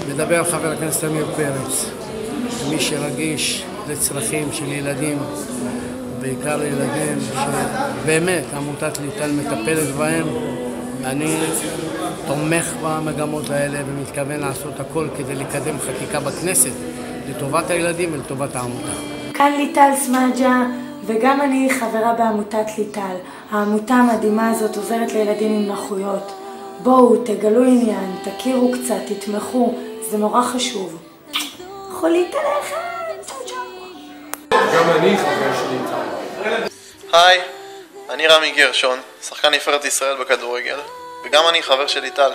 מדבר חבר הכנסת עמיר פרץ, מי שרגיש לצרכים של ילדים, בעיקר ילדים שבאמת עמותת ליטל מטפלת בהם. אני תומך במגמות האלה ומתכוון לעשות הכל כדי לקדם חקיקה בכנסת לטובת הילדים ולטובת העמותה. כאן ליטל סמאג'ה, וגם אני חברה בעמותת ליטל. העמותה המדהימה הזאת עוזרת לילדים עם נכויות. בואו, תגלו עניין, תכירו קצת, תתמכו, זה נורא חשוב. חולית עליכם, צ'או צ'או. גם אני חבר של ליטל. היי, אני רמי גרשון, שחקן נבחרת ישראל בכדורגל, וגם אני חבר של ליטל.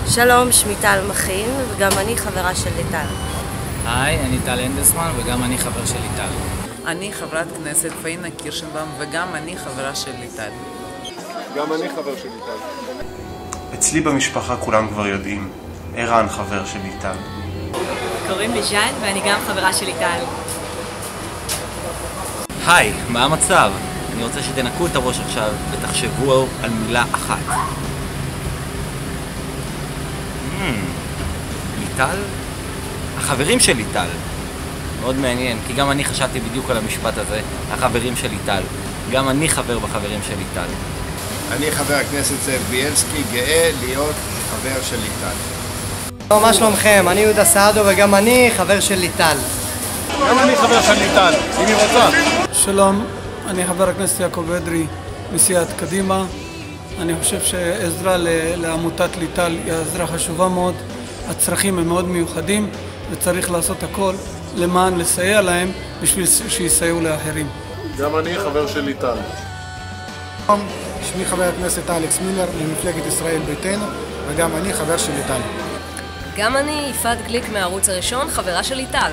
שלום, שמי טל מכין, וגם אני חברה של ליטל. היי, אני טל אנדסמן, וגם אני חבר של ליטל. אני חברת כנסת פאינה קירשנבאום, וגם אני חברה של ליטל. גם אני חבר של ליטל. אצלי במשפחה כולם כבר יודעים, ערן חבר של ליטל. קוראים לי ז'אן ואני גם חברה של ליטל. היי, מה המצב? אני רוצה שתנקו את הראש עכשיו ותחשבו על מילה אחת. ליטל? החברים של ליטל. מאוד מעניין, כי גם אני חשבתי בדיוק על המשפט הזה, החברים של ליטל. גם אני חבר בחברים של ליטל. אני חבר הכנסת זאב בילסקי, גאה להיות חבר של ליטל. מה שלומכם? אני יהודה סעדו וגם אני חבר של ליטל. גם אני חבר של ליטל, אם היא רוצה. שלום, אני חבר הכנסת יעקב אדרי מסיעת קדימה. אני חושב שעזרה לעמותת ליטל היא עזרה חשובה מאוד. הצרכים הם מאוד מיוחדים וצריך לעשות הכל למען לסייע להם בשביל שיסייעו לאחרים. גם אני חבר של ליטל. שמי חבר הכנסת אלכס מילר ממפלגת ישראל ביתנו, וגם אני חבר של ליטל. גם אני, יפעת גליק מהערוץ הראשון, חברה של ליטל.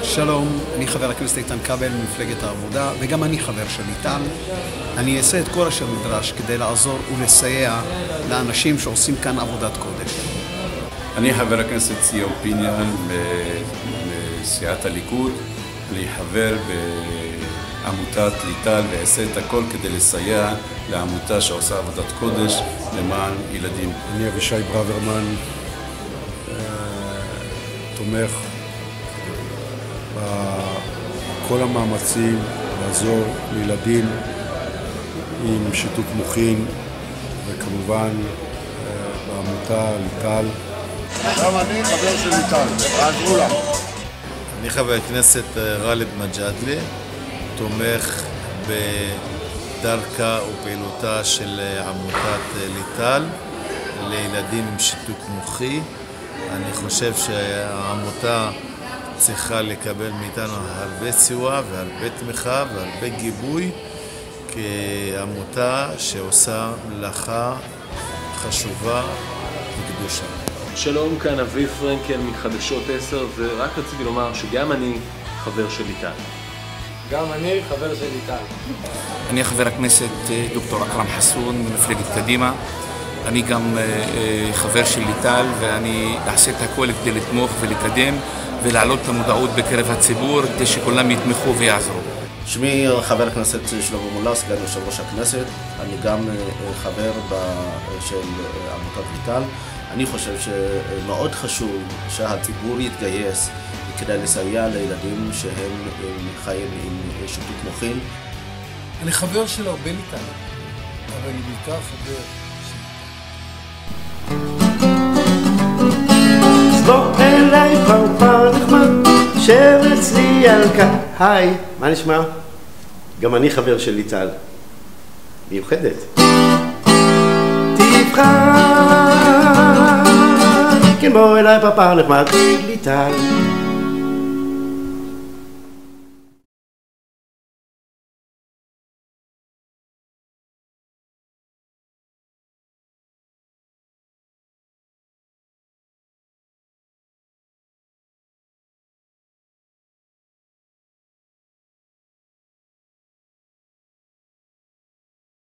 שלום, אני חבר הכנסת איתן כבל ממפלגת העבודה, וגם אני חבר של ליטל. אני אעשה את כל אשר נדרש כדי לעזור ולסייע לאנשים שעושים כאן עבודת קודש. אני חבר הכנסת ציון פיניאן מסיעת הליכוד, אני חבר בעמותת ליטל ואעשה את הכל כדי לסייע לעמותה שעושה עבודת קודש למען ילדים. אני אבישי ברוורמן, תומך בכל המאמצים לעזור לילדים עם שיתוק מוחין, וכמובן בעמותה ליטל. גם אני חבר של ליטל, תעזרו לה. אני חבר הכנסת גאלב מג'אדלה, תומך בדרכה ופעילותה של עמותת ליטל לילדים עם שיתוק מוחי. אני חושב שהעמותה צריכה לקבל מאיתנו הרבה סיוע והרבה תמיכה והרבה גיבוי כעמותה שעושה מלאכה חשובה וקדושה. שלום, כאן אביב פרנקל מחדשות 10, ורק רציתי לומר שגם אני חבר של ליטל. גם אני חבר של ליטל. אני חבר הכנסת דוקטור אכרם חסון ממפלגת קדימה. אני גם חבר של ליטל, ואני אעשה את הכל כדי לתמוך ולקדם ולהעלות את המודעות בקרב הציבור כדי שכולם יתמכו ויעזרו. שמי חבר הכנסת שלמה מולה, סגן יושב ראש הכנסת. אני גם חבר של עמותת ליטל. אני חושב שמאוד חשוב שהציבור יתגייס כדי לסייע לילדים שהם חיים עם שיתוק מוחין. אני חבר של הרבה ליטל, אבל אני בעיקר חבר של... בוא אליי פרפר נחמד, שב אצלי על כאן. היי, מה נשמע? גם אני חבר של ליטל. מיוחדת. תבחר, כן בוא אליי פרפר נחמד, ליטל.